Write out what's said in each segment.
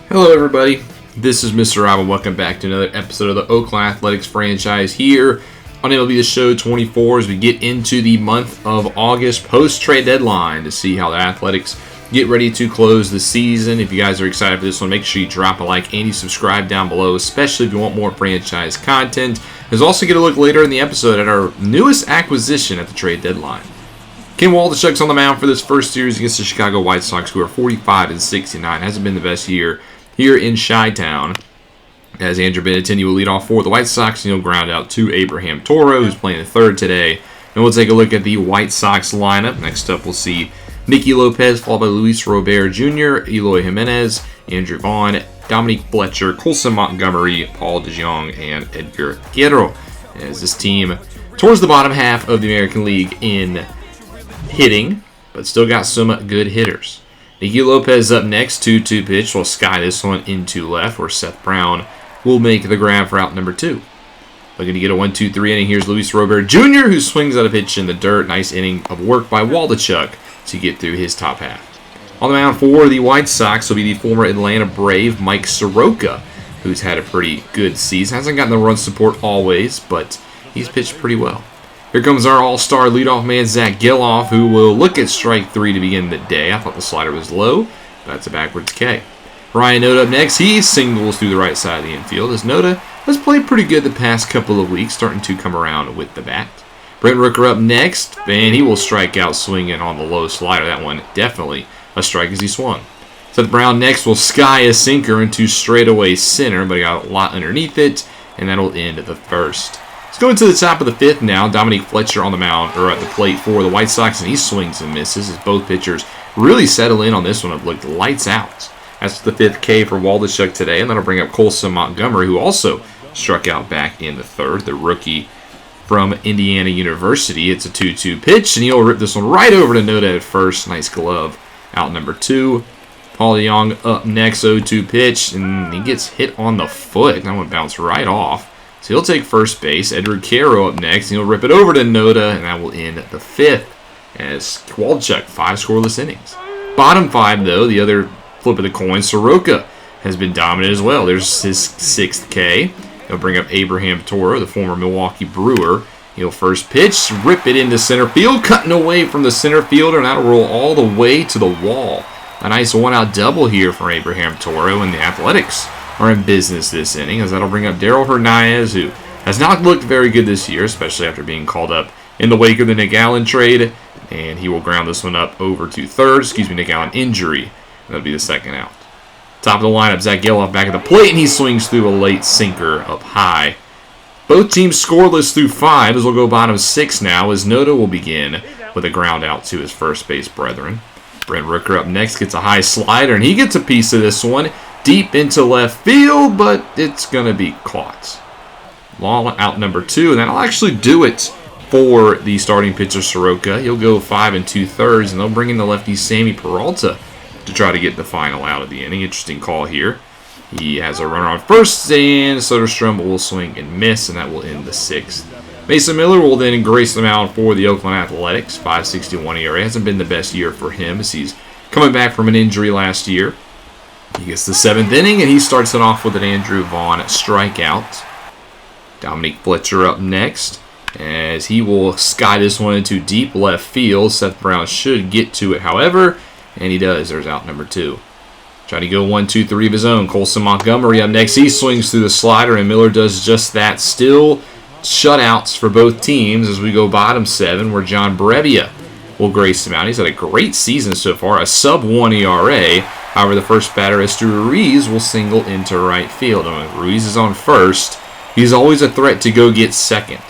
Hello everybody, this is Mr. Rob and welcome back to another episode of the Oakland Athletics franchise here on MLB The Show 24 as we get into the month of August post-trade deadline to see how the Athletics get ready to close the season. If you guys are excited for this one, make sure you drop a like and you subscribe down below, especially if you want more franchise content. Let's also get a look later in the episode at our newest acquisition at the trade deadline. Ken Waldichuk's on the mound for this first series against the Chicago White Sox, who are 45-69. Hasn't been the best year here in Chi-Town, as Andrew Benintendi will lead off for the White Sox, and he'll ground out to Abraham Toro, who's playing the third today. And we'll take a look at the White Sox lineup. Next up, we'll see Nicky Lopez, followed by Luis Robert Jr., Eloy Jimenez, Andrew Vaughn, Dominique Fletcher, Colson Montgomery, Paul DeJong, and Edgar Guerrero, as this team towards the bottom half of the American League in hitting, but still got some good hitters. Nicky Lopez up next, 2-2 pitch. We'll sky this one into left, where Seth Brown will make the grab for out number 2. Looking to get a 1-2-3 inning. Here's Luis Robert Jr., who swings at a pitch in the dirt. Nice inning of work by Waldichuk to get through his top half. On the mound for the White Sox will be the former Atlanta Brave Mike Soroka, who's had a pretty good season. Hasn't gotten the run support always, but he's pitched pretty well. Here comes our all-star leadoff man, Zach Geloff, who will look at strike 3 to begin the day. I thought the slider was low, but that's a backwards K. Ryan Noda up next. He singles through the right side of the infield, as Noda has played pretty good the past couple of weeks, starting to come around with the bat. Brent Rooker up next, and he will strike out swinging on the low slider. That one definitely a strike as he swung. Seth Brown next will sky a sinker into straightaway center, but he got a lot underneath it, and that'll end the first. Going to the top of the 5th now, Dominique Fletcher on the mound, or at the plate for the White Sox, and he swings and misses as both pitchers really settle in on this one. Have looked lights out. That's the 5th K for Waldichuk today, and that'll bring up Colson Montgomery, who also struck out back in the 3rd, the rookie from Indiana University. It's a 2-2 pitch, and he'll rip this one right over to Noda at first. Nice glove. Out number 2. Paul DeJong up next, 0-2 pitch, and he gets hit on the foot. That one bounced right off. So he'll take first base. Edgar Guerrero up next, and he'll rip it over to Noda, and that will end the 5th as Waldichuk, 5 scoreless innings. Bottom 5, though, the other flip of the coin, Soroka has been dominant as well. There's his 6th K. He'll bring up Abraham Toro, the former Milwaukee Brewer. He'll first pitch, rip it into center field, cutting away from the center fielder, and that'll roll all the way to the wall. A nice one-out double here for Abraham Toro, and the Athletics are in business this inning, as that'll bring up Darell Hernandez, who has not looked very good this year, especially after being called up in the wake of the Nick Allen trade, and he will ground this one up over to third. Nick Allen injury, and that'll be the 2nd out. Top of the lineup, Zach Geloff back at the plate, and he swings through a late sinker up high. Both teams scoreless through 5, as we'll go bottom 6 now, as Noda will begin with a ground out to his first base brethren. Brent Rooker up next gets a high slider, and he gets a piece of this one deep into left field, but it's going to be caught. Long out number 2, and that'll actually do it for the starting pitcher Soroka. He'll go 5 2/3, and they'll bring in the lefty Sammy Peralta to try to get the final out of the inning. Interesting call here. He has a runner on first, and Soderstrom will swing and miss, and that will end the 6th. Mason Miller will then grace the mound for the Oakland Athletics. 5.61 ERA. Hasn't been the best year for him, as he's coming back from an injury last year. He gets the 7th inning, and he starts it off with an Andrew Vaughn strikeout. Dominique Fletcher up next, as he will sky this one into deep left field. Seth Brown should get to it, however, and he does. There's out number 2. Trying to go 1-2-3 of his own. Colson Montgomery up next. He swings through the slider, and Miller does just that. Still shutouts for both teams as we go bottom 7, where John Brevia will grace him out. He's had a great season so far, a sub-1 ERA. However, the first batter, Esther Ruiz, will single into right field. And when Ruiz is on first, he's always a threat to go get second.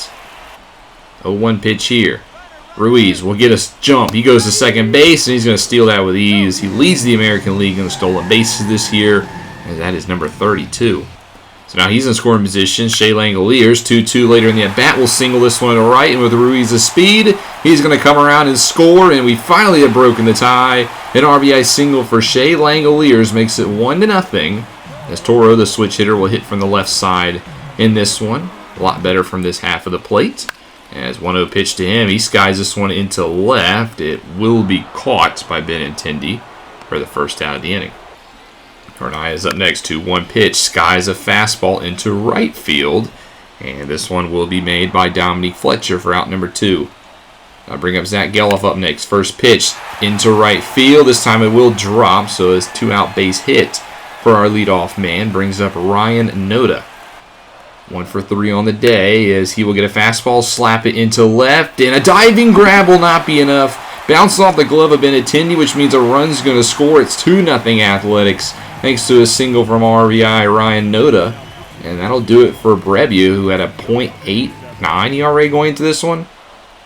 0-1 pitch here. Ruiz will get a jump. He goes to second base, and he's going to steal that with ease. He leads the American League in stolen bases this year, and that is number 32. So now he's in scoring position. Shea Langoliers, 2-2 later in the at-bat, will single this one to right, and with Ruiz's speed, he's going to come around and score, and we finally have broken the tie. An RBI single for Shea Langoliers makes it 1-0, as Toro, the switch hitter, will hit from the left side in this one. A lot better from this half of the plate. As 1-0 pitch to him, he skies this one into left. It will be caught by Benintendi for the first out of the inning. Hernandez up next. 2-1 pitch. Skies a fastball into right field. And this one will be made by Dominique Fletcher for out number 2. I'll bring up Zach Geloff up next. First pitch into right field. This time it will drop, so it's 2-out base hit for our leadoff man. Brings up Ryan Noda. 1 for 3 on the day as he will get a fastball, slap it into left, and a diving grab will not be enough. Bounces off the glove of Benintendi, which means a run's going to score. It's 2-0 Athletics thanks to a single from RBI Ryan Noda. And that'll do it for Brebu, who had a .89 ERA going into this one.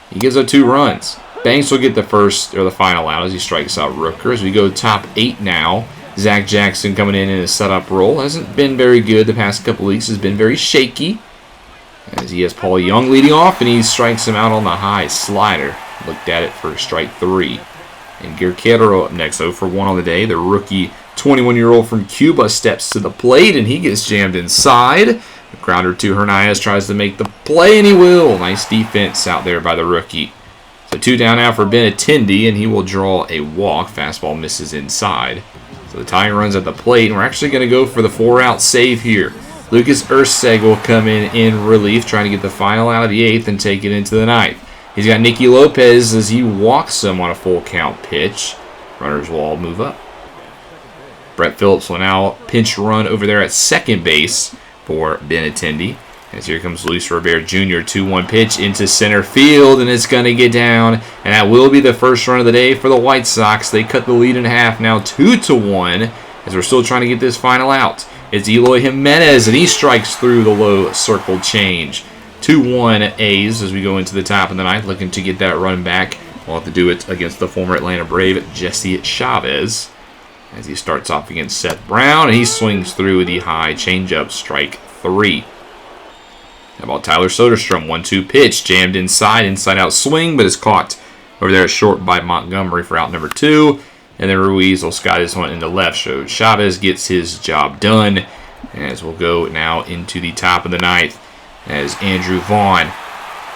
He gives up 2 runs. Banks will get the first or the final out as he strikes out Rooker. As we go top 8 now, Zach Jackson coming in a setup role. Hasn't been very good the past couple weeks. Has been very shaky. As he has Paul Young leading off, and he strikes him out on the high slider. Looked at it for strike 3. And Guerrero up next, 0 for 1 on the day. The rookie 21-year-old from Cuba steps to the plate, and he gets jammed inside. The grounder to Hernandez tries to make the play, and he will. Nice defense out there by the rookie. So 2 down now for Benintendi, and he will draw a walk. Fastball misses inside. So the tying run's at the plate, and we're actually going to go for the 4-out save here. Lucas Erceg will come in relief, trying to get the final out of the 8th and take it into the 9th. He's got Nicky Lopez as he walks him on a full count pitch. Runners will all move up. Brett Phillips will now pinch run over there at second base for Benintendi. As here comes Luis Robert Jr. 2-1 pitch into center field, and it's going to get down. And that will be the first run of the day for the White Sox. They cut the lead in half, now 2-1, as we're still trying to get this final out. It's Eloy Jimenez, and he strikes through the low circle change. 2-1 A's as we go into the top of the 9th, looking to get that run back. We'll have to do it against the former Atlanta Brave, Jesse Chavez, as he starts off against Seth Brown, and he swings through the high changeup, strike 3. How about Tyler Soderstrom? 1-2 pitch, jammed inside out swing, but is caught over there short by Montgomery for out number 2. And then Ruiz will sky this one into left. So Chavez gets his job done. As we'll go now into the top of the 9th, as Andrew Vaughn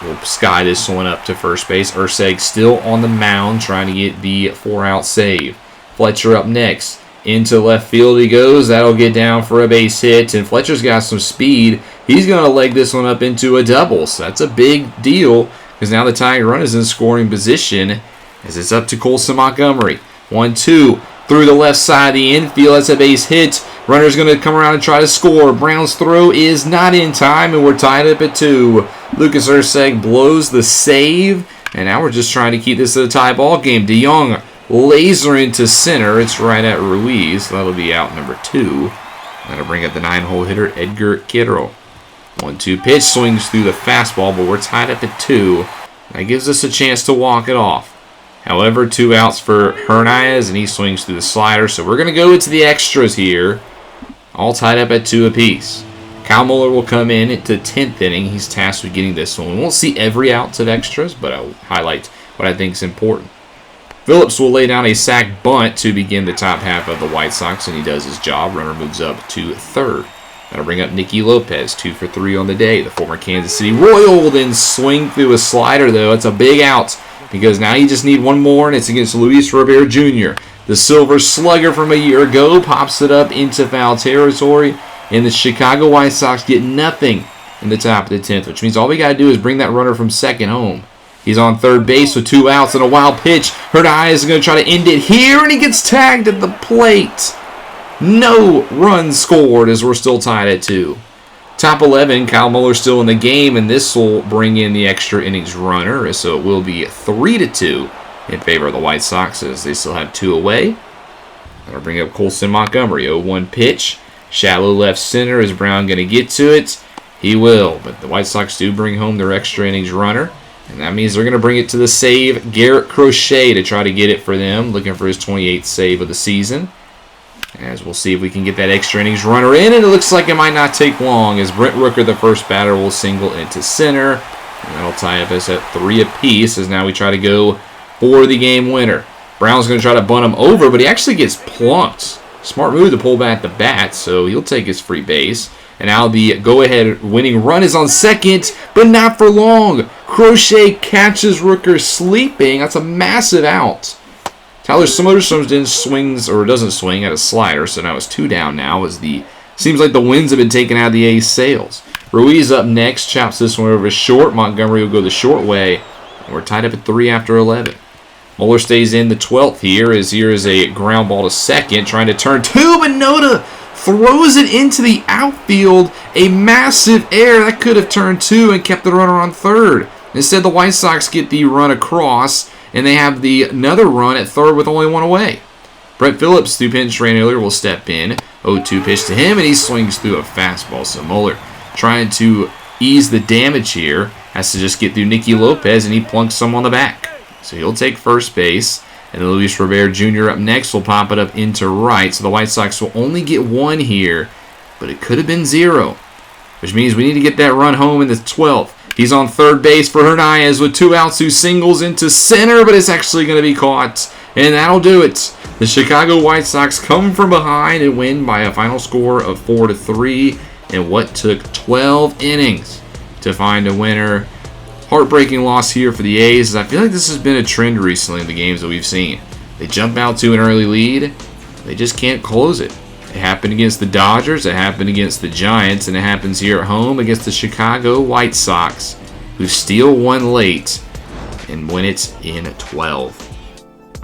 will sky this one up to first base. Erceg still on the mound trying to get the 4-out save. Fletcher up next. Into left field he goes. That'll get down for a base hit. And Fletcher's got some speed. He's going to leg this one up into a double. So that's a big deal because now the tying run is in scoring position as it's up to Colson Montgomery. 1-2 through the left side of the infield. That's a base hit. Runner's going to come around and try to score. Brown's throw is not in time, and we're tied up at 2. Lucas Erceg blows the save, and now we're just trying to keep this a tie ball game. DeYoung laser into center. It's right at Ruiz. So that'll be out number 2. That'll bring up the 9-hole hitter, Edgar Quero. 1-2 pitch, swings through the fastball, but we're tied up at 2. That gives us a chance to walk it off. However, 2 outs for Hernandez, and he swings through the slider. So we're going to go into the extras here. All tied up at 2 apiece. Kyle Muller will come in at the 10th inning. He's tasked with getting this one. We won't see every outs of extras, but I'll highlight what I think is important. Phillips will lay down a sac bunt to begin the top half of the White Sox, and he does his job. Runner moves up to third. That'll bring up Nicky Lopez, 2 for 3 on the day. The former Kansas City Royal will then swing through a slider, though. It's a big out because now you just need one more, and it's against Luis Robert Jr. The Silver Slugger from a year ago pops it up into foul territory, and the Chicago White Sox get nothing in the top of the 10th, which means all we got to do is bring that runner from second home. He's on third base with 2 outs and a wild pitch. Hernandez is going to try to end it here, and he gets tagged at the plate. No runs scored as we're still tied at 2. Top 11, Kyle Muller still in the game, and this will bring in the extra innings runner, so it will be 3-2 in favor of the White Sox as they still have 2 away. That'll bring up Colson Montgomery. 0-1 pitch. Shallow left center. Is Brown going to get to it? He will, but the White Sox do bring home their extra innings runner, and that means they're going to bring it to the save, Garrett Crochet, to try to get it for them, looking for his 28th save of the season. As we'll see if we can get that extra innings runner in, and it looks like it might not take long as Brent Rooker, the first batter, will single into center. And that'll tie up us at 3 apiece as now we try to go for the game winner. Brown's going to try to bunt him over, but he actually gets plunked. Smart move to pull back the bat, so he'll take his free base. And now the go-ahead winning run is on second, but not for long. Crochet catches Rooker sleeping. That's a massive out. Tyler Soderstrom doesn't swing at a slider, so now it's 2 down now as seems like the winds have been taken out of the A's sails. Ruiz up next, chops this one over short. Montgomery will go the short way, and we're tied up at 3 after 11. Muller stays in the 12th here as here is a ground ball to second, trying to turn 2, but Noda throws it into the outfield. A massive error that could have turned 2 and kept the runner on third. Instead, the White Sox get the run across, and they have another run at third with only 1 away. Brett Phillips, who pinch ran earlier, will step in. 0-2 pitch to him, and he swings through a fastball. So Muller trying to ease the damage here. Has to just get through Nicky Lopez, and he plunks some on the back. So he'll take first base. And then Luis Robert Jr. up next will pop it up into right. So the White Sox will only get 1 here, but it could have been 0. Which means we need to get that run home in the 12th. He's on third base for Hernandez with 2 outs, who singles into center, but it's actually going to be caught. And that'll do it. The Chicago White Sox come from behind and win by a final score of 4-3 in what took 12 innings to find a winner. Heartbreaking loss here for the A's. I feel like this has been a trend recently in the games that we've seen. They jump out to an early lead. They just can't close it. It happened against the Dodgers. It happened against the Giants. And it happens here at home against the Chicago White Sox, who steal 1 late and win it in 12.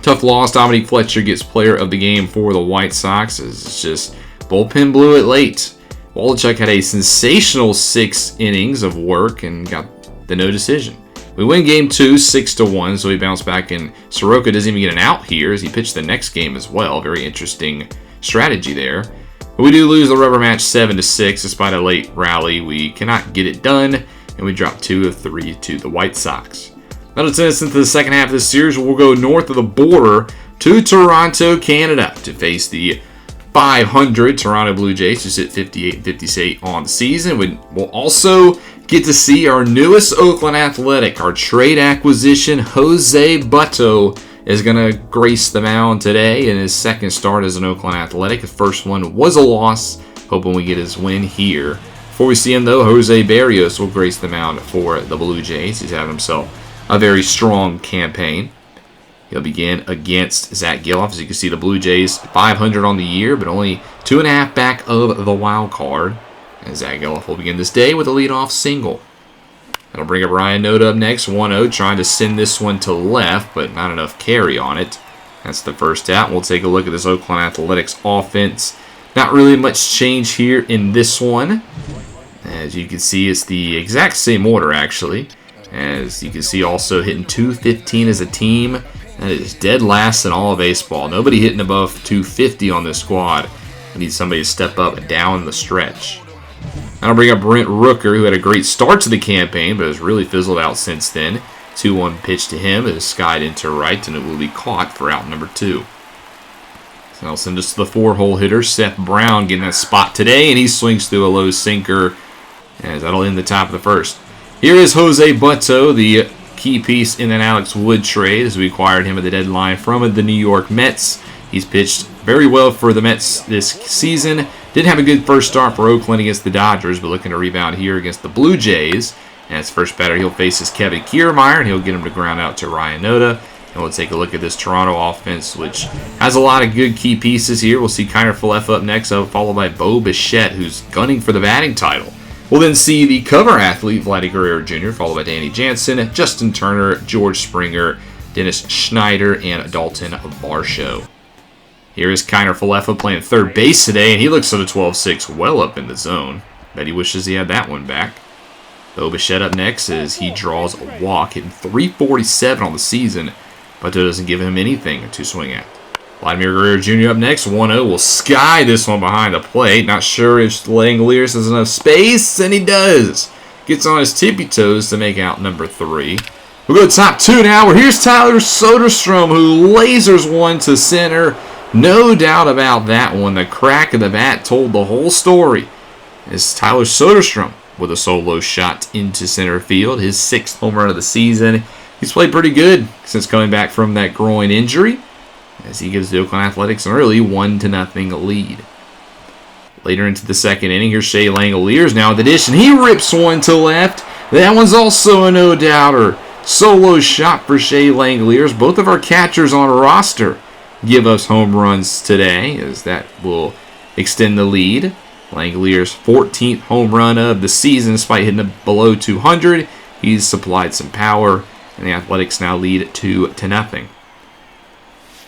Tough loss. Dominique Fletcher gets player of the game for the White Sox. It's just bullpen blew it late. Waldichuk had a sensational 6 innings of work and got the no decision. We win game 2, 6-1, so we bounce back, and Soroka doesn't even get an out here as he pitched the next game as well. Very interesting strategy there. But we do lose the rubber match 7-6 despite a late rally. We cannot get it done, and we drop 2 of 3 to the White Sox. That'll send us into the second half of this series. We'll go north of the border to Toronto, Canada, to face the 500 Toronto Blue Jays, who sit 58-58 on the season. We'll also get to see our newest Oakland Athletic, our trade acquisition, Jose Butto, is going to grace the mound today in his second start as an Oakland Athletic. The first one was a loss. Hoping we get his win here. Before we see him, though, Jose Barrios will grace the mound for the Blue Jays. He's having himself a very strong campaign. He'll begin against Zach Geloff. As you can see, the Blue Jays 500 on the year, but only 2.5 back of the wild card. And Zach Geloff will begin this day with a leadoff single. That'll bring up Ryan Noda up next, 1-0, trying to send this one to left, but not enough carry on it. That's the first out. We'll take a look at this Oakland Athletics offense. Not really much change here in this one. As you can see, it's the exact same order, actually. As you can see, also hitting .215 as a team. That is dead last in all of baseball. Nobody hitting above .250 on this squad. We need somebody to step up down the stretch. That'll bring up Brent Rooker, who had a great start to the campaign, but has really fizzled out since then. 2-1 pitch to him. It is skied into right, and it will be caught for out number 2. So that'll send us to the 4-hole hitter, Seth Brown, getting that spot today, and he swings through a low sinker, as that'll end the top of the first. Here is Jose Butto, the key piece in an Alex Wood trade, as we acquired him at the deadline from the New York Mets. He's pitched very well for the Mets this season. Didn't have a good first start for Oakland against the Dodgers, but looking to rebound here against the Blue Jays. And as first batter, he'll face his Kevin Kiermaier, and he'll get him to ground out to Ryan Noda. And we'll take a look at this Toronto offense, which has a lot of good key pieces here. We'll see Kiner Falefa up next, followed by Bo Bichette, who's gunning for the batting title. We'll then see the cover athlete, Vladdy Guerrero Jr., followed by Danny Jansen, Justin Turner, George Springer, Dennis Schneider, and Dalton Varsho. Here is Kiner Falefa playing third base today, and he looks at a 12-6 well up in the zone. Bet he wishes he had that one back. Bo Bichette up next as he draws a walk, hitting .347 on the season, but that doesn't give him anything to swing at. Vladimir Guerrero Jr. up next, 1-0, will sky this one behind the plate. Not sure if Langoliers has enough space, and he does. Gets on his tippy toes to make out number 3. We'll go to top 2 now, where here's Tyler Soderstrom, who lasers one to center. No doubt about that one. The crack of the bat told the whole story. It's Tyler Soderstrom with a solo shot into center field, his 6th home run of the season. He's played pretty good since coming back from that groin injury, as he gives the Oakland Athletics an early 1-0 lead. Later into the second inning, here's Shea Langoliers now at the dish, and he rips one to left. That one's also a no-doubter. Solo shot for Shea Langoliers. Both of our catchers on a roster give us home runs today, as that will extend the lead. Langoliers' 14th home run of the season, despite hitting below 200. He's supplied some power, and the Athletics now lead 2-0.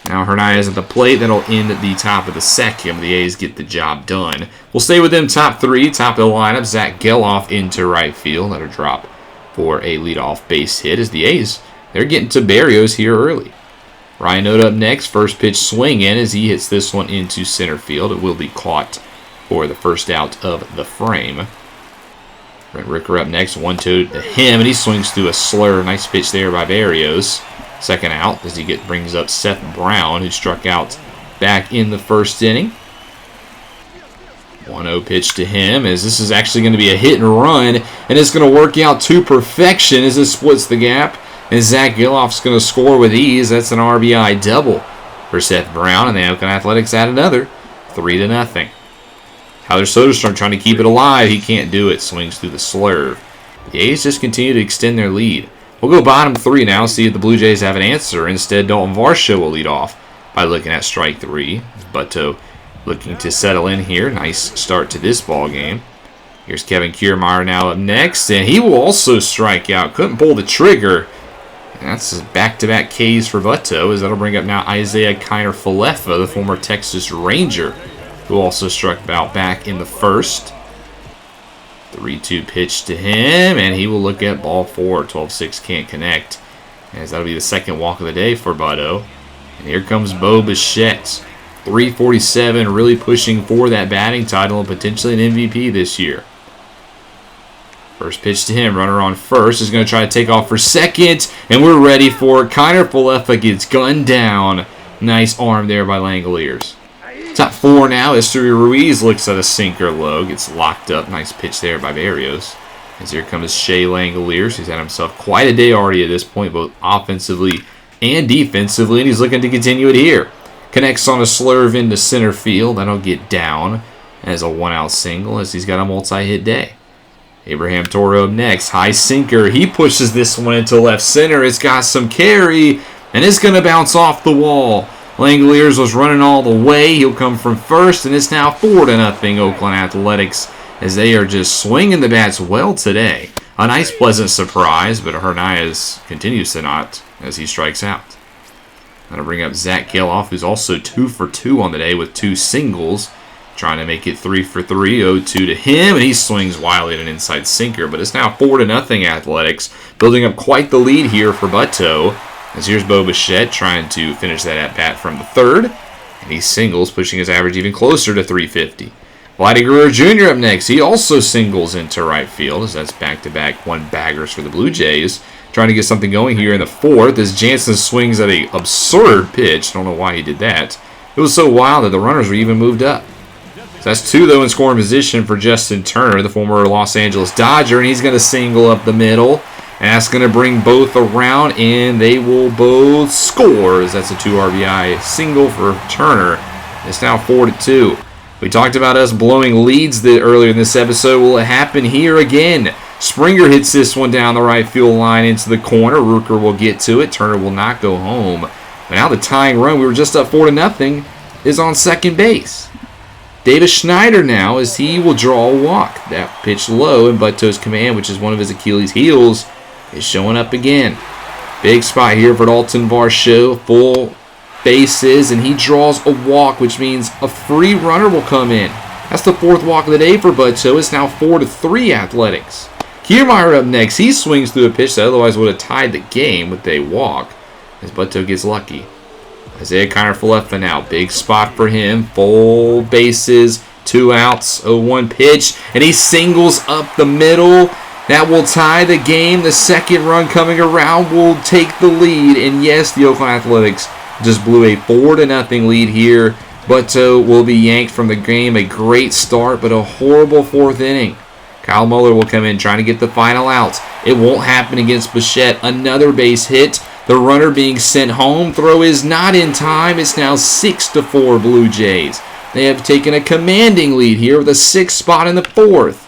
Now Hernandez at the plate. That'll end at the top of the second. The A's get the job done. We'll stay with them top three. Top of the lineup, Zach Geloff into right field. That'll drop for a leadoff base hit as the A's, they're getting to Berrios here early. Ryan Noda up next. First pitch swing in as he hits this one into center field. It will be caught for the first out of the frame. Brent Ricker up next. 1-2 to him, and he swings through a slur. Nice pitch there by Berrios. Second out as he brings up Seth Brown, who struck out back in the first inning. 1-0 pitch to him, as this is actually going to be a hit and run, and it's going to work out to perfection as this splits the gap, and Zach Geloff's going to score with ease. That's an RBI double for Seth Brown, and the Oakland Athletics add another 3-0. Tyler Soderstrom trying to keep it alive. He can't do it. Swings through the slurve. The A's just continue to extend their lead. We'll go bottom three now, see if the Blue Jays have an answer. Instead, Dalton Varsho will lead off by looking at strike three. Butto looking to settle in here. Nice start to this ball game. Here's Kevin Kiermaier now up next, and he will also strike out. Couldn't pull the trigger. And that's back-to-back Ks for Butto, as that'll bring up now Isaiah Kiner-Falefa, the former Texas Ranger, who also struck out back in the first. 3-2 pitch to him, and he will look at ball four. 12-6 can't connect, as that'll be the second walk of the day for Butto. And here comes Bo Bichette. 347, really pushing for that batting title and potentially an MVP this year. First pitch to him, runner on first, is going to try to take off for second, and we're ready for it. Kiner-Falefa gets gunned down. Nice arm there by Langoliers. Top four now, Esteury Ruiz looks at a sinker low, gets locked up. Nice pitch there by Berrios. As here comes Shea Langoliers. He's had himself quite a day already at this point, both offensively and defensively, and he's looking to continue it here. Connects on a slurve into center field. That'll get down as a one-out single, as he's got a multi-hit day. Abraham Toro up next. High sinker. He pushes this one into left center. It's got some carry, and it's going to bounce off the wall. Langoliers was running all the way. He'll come from first, and it's now 4-0 Oakland Athletics, as they are just swinging the bats well today. A nice, pleasant surprise, but Hernandez continues to not as he strikes out. That'll bring up Zach Geloff, who's also 2 for 2 on the day with 2 singles. Trying to make it 3 for 3. 0-2 to him, and he swings wildly at an inside sinker. But it's now 4-0 Athletics, building up quite the lead here for Butto. As here's Bo Bichette trying to finish that at-bat from the third. And he singles, pushing his average even closer to 350. Vladdy Guerrero Jr. up next. He also singles into right field, as that's back-to-back one-baggers for the Blue Jays. Trying to get something going here in the fourth as Jansen swings at an absurd pitch. Don't know why he did that. It was so wild that the runners were even moved up. So that's 2, though, in scoring position for Justin Turner, the former Los Angeles Dodger, and he's going to single up the middle. And that's going to bring both around, and they will both score, as that's a 2 RBI single for Turner. It's now 4-2. We talked about us blowing leads earlier in this episode. Will it happen here again? Springer hits this one down the right field line into the corner. Rooker will get to it. Turner will not go home. But now the tying run, we were just up 4-0, is on second base. Davis Schneider now, as he will draw a walk. That pitch low, and Butto's command, which is one of his Achilles heels, is showing up again. Big spot here for Dalton Varsho. Full bases, and he draws a walk, which means a free runner will come in. That's the 4th walk of the day for Butto. It's now 4-3 Athletics. Kiermaier up next. He swings through a pitch that otherwise would have tied the game with a walk, as Butto gets lucky. Isaiah Kiner-Falefa now. Big spot for him. Full bases, 2 outs, 0-1 pitch, and he singles up the middle. That will tie the game. The second run coming around will take the lead. And yes, the Oakland Athletics just blew a 4-0 lead here. Butto will be yanked from the game. A great start, but a horrible 4th inning. Kyle Muller will come in trying to get the final out. It won't happen against Bichette. Another base hit. The runner being sent home. Throw is not in time. It's now 6-4 Blue Jays. They have taken a commanding lead here with a 6th spot in the 4th.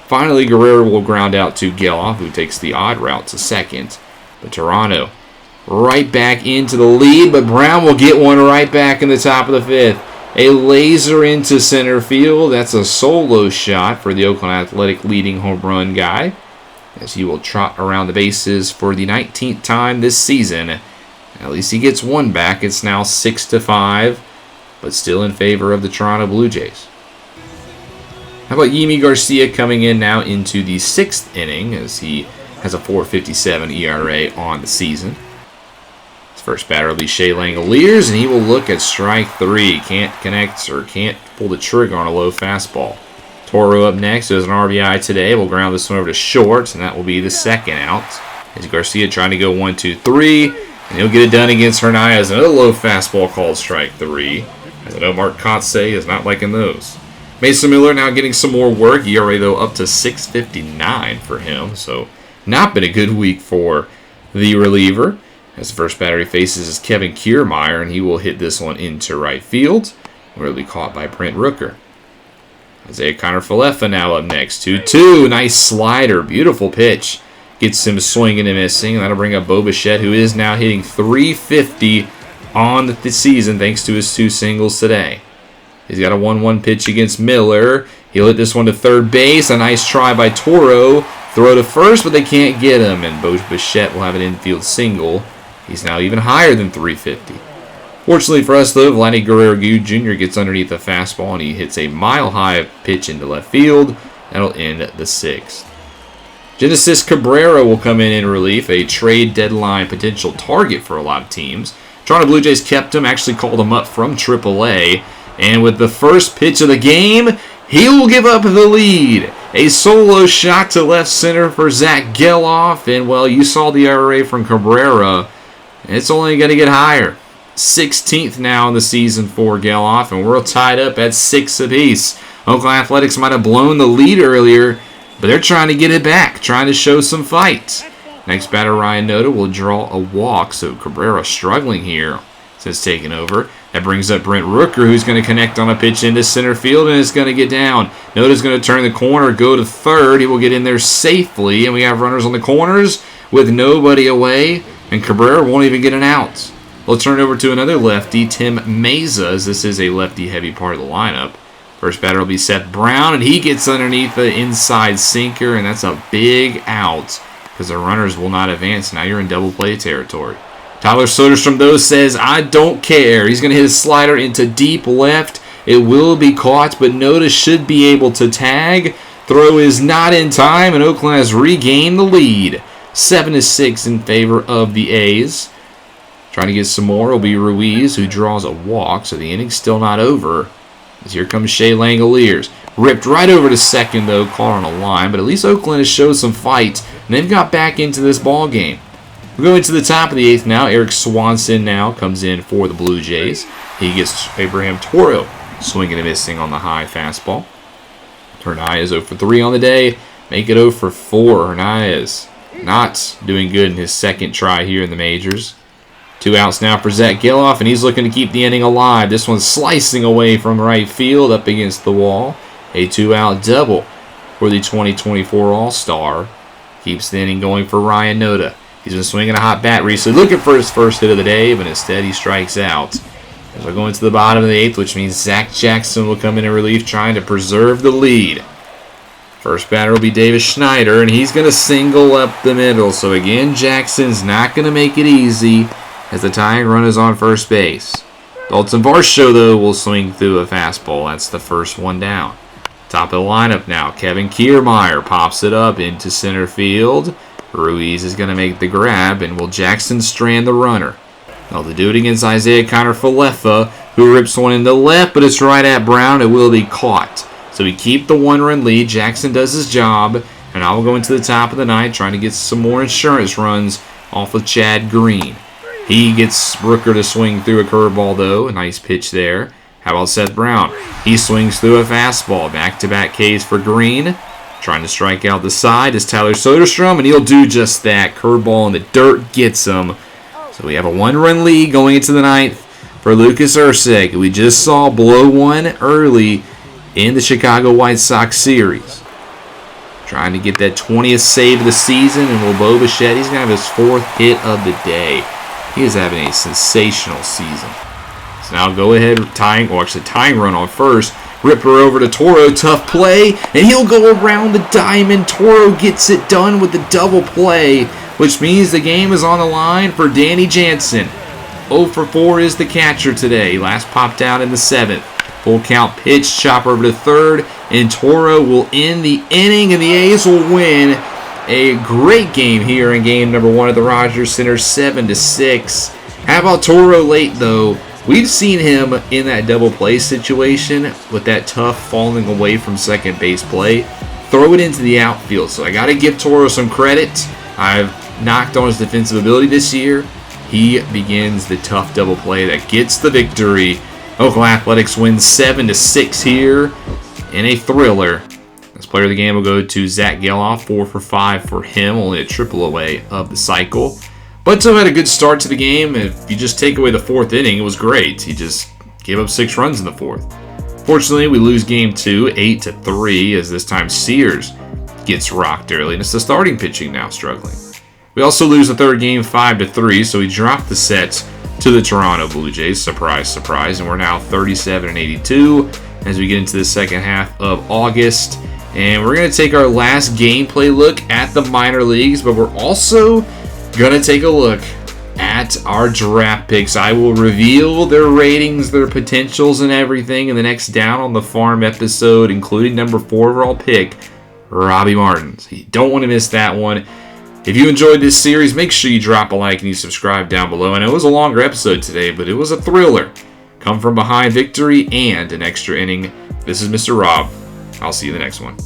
Finally, Guerrero will ground out to Geloff, who takes the odd route to second. But Toronto right back into the lead, but Brown will get one right back in the top of the 5th. A laser into center field. That's a solo shot for the Oakland Athletics leading home run guy, as he will trot around the bases for the 19th time this season. At least he gets one back. It's now 6-5, but still in favor of the Toronto Blue Jays. How about Yimi Garcia coming in now into the 6th inning, as he has a 4.57 ERA on the season. His first batter will be Shea Langoliers, and he will look at strike 3. Can't connect or can't pull the trigger on a low fastball. Toro up next, does an RBI today. We'll ground this one over to short, and that will be the 2nd out. As Garcia trying to go 1-2-3, and he'll get it done against Hernandez. Another low fastball called strike 3. As I know Mark Kotze is not liking those. Mason Miller now getting some more work. ERA, though, up to 6.59 for him. So, not been a good week for the reliever. As the first batter he faces is Kevin Kiermaier, and he will hit this one into right field, where it'll be caught by Brent Rooker. Isaiah Kiner-Falefa now up next. 2-2. Nice slider. Beautiful pitch. Gets him swinging and missing. That'll bring up Bo Bichette, who is now hitting .350 on the season thanks to his 2 singles today. He's got a 1-1 pitch against Miller. He'll hit this one to third base. A nice try by Toro. Throw to first, but they can't get him. And Bo Bichette will have an infield single. He's now even higher than .350. Fortunately for us, though, Vladdy Guerrero Jr. gets underneath the fastball, and he hits a mile-high pitch into left field. That'll end the 6th. Genesis Cabrera will come in relief, a trade deadline potential target for a lot of teams. Toronto Blue Jays kept him, actually called him up from AAA. And with the first pitch of the game, he will give up the lead. A solo shot to left center for Zach Geloff. And, well, you saw the ERA from Cabrera. It's only going to get higher. 16th now in the season for Geloff, and we're tied up at 6 apiece. Oakland Athletics might have blown the lead earlier, but they're trying to get it back, trying to show some fight. Next batter, Ryan Noda, will draw a walk, so Cabrera struggling here since taking over. That brings up Brent Rooker, who's going to connect on a pitch into center field, and it's going to get down. Noda's going to turn the corner, go to third. He will get in there safely, and we have runners on the corners with nobody away, and Cabrera won't even get an out. We'll turn it over to another lefty, Tim Meza, as this is a lefty-heavy part of the lineup. First batter will be Seth Brown, and he gets underneath the inside sinker, and that's a big out because the runners will not advance. Now you're in double play territory. Tyler Soderstrom, though, says, I don't care. He's going to hit his slider into deep left. It will be caught, but Noda should be able to tag. Throw is not in time, and Oakland has regained the lead. 7-6 in favor of the A's. Trying to get some more will be Ruiz, who draws a walk, so the inning's still not over. As here comes Shea Langoliers. Ripped right over to second, though, caught on a line, but at least Oakland has showed some fight, and they've got back into this ball game. We're going to the top of the 8th now. Eric Swanson now comes in for the Blue Jays. He gets Abraham Toro swinging and missing on the high fastball. Hernandez 0 for 3 on the day. Make it 0 for 4. Hernandez not doing good in his second try here in the majors. 2 outs now for Zach Geloff, and he's looking to keep the inning alive. This one's slicing away from right field up against the wall. A 2-out double for the 2024 All-Star. Keeps the inning going for Ryan Noda. He's been swinging a hot bat recently, looking for his first hit of the day, but instead he strikes out. As we're going to the bottom of the 8th, which means Zach Jackson will come in relief, trying to preserve the lead. First batter will be Davis Schneider, and he's going to single up the middle. So again, Jackson's not going to make it easy as the tying run is on first base. Dalton Varsho, though, will swing through a fastball. That's the first one down. Top of the lineup now, Kevin Kiermaier pops it up into center field. Ruiz is going to make the grab, and will Jackson strand the runner? Well, they do it against Isaiah Kiner-Falefa, who rips one into left, but it's right at Brown. It will be caught. So we keep the 1-run lead. Jackson does his job, and I will go into the top of the 9th, trying to get some more insurance runs off of Chad Green. He gets Rooker to swing through a curveball, though. A nice pitch there. How about Seth Brown? He swings through a fastball. Back-to-back Ks for Green. Trying to strike out the side is Tyler Soderstrom, and he'll do just that. Curveball in the dirt gets him. So we have a 1-run lead going into the 9th for Lucas Erceg, who we just saw blow one early in the Chicago White Sox series. Trying to get that 20th save of the season, and will Bo Bichette, he's going to have his 4th hit of the day. He is having a sensational season. So now go ahead, tying run on first. Ripper over to Toro, tough play, and he'll go around the diamond. Toro gets it done with the double play, which means the game is on the line for Danny Jansen. 0 for 4 is the catcher today. Last popped out in the 7th. Full count pitch, chopper over to third, and Toro will end the inning, and the A's will win. A great game here in game number 1 at the Rogers Center, 7-6. How about Toro late, though? We've seen him in that double play situation with that tough falling away from second base play. Throw it into the outfield. So I got to give Toro some credit. I've knocked on his defensive ability this year. He begins the tough double play that gets the victory. Oakland Athletics wins 7-6 here in a thriller. This player of the game will go to Zach Geloff, 4 for 5 for him, only a triple away of the cycle. Butto had a good start to the game. If you just take away the 4th inning, it was great. He just gave up 6 runs in the 4th. Fortunately, we lose game 2, 8-3, as this time Sears gets rocked early, and it's the starting pitching now struggling. We also lose the 3rd game, 5-3, so we dropped the sets to the Toronto Blue Jays. Surprise, surprise, and we're now 37-82 as we get into the second half of August. And we're going to take our last gameplay look at the minor leagues, but we're also going to take a look at our draft picks. I will reveal their ratings, their potentials, and everything in the next Down on the Farm episode, including number 4 overall pick, Robbie Martins. You don't want to miss that one. If you enjoyed this series, make sure you drop a like and you subscribe down below. I know it was a longer episode today, but it was a thriller. Come from behind victory and an extra inning. This is Mr. Rob. I'll see you in the next one.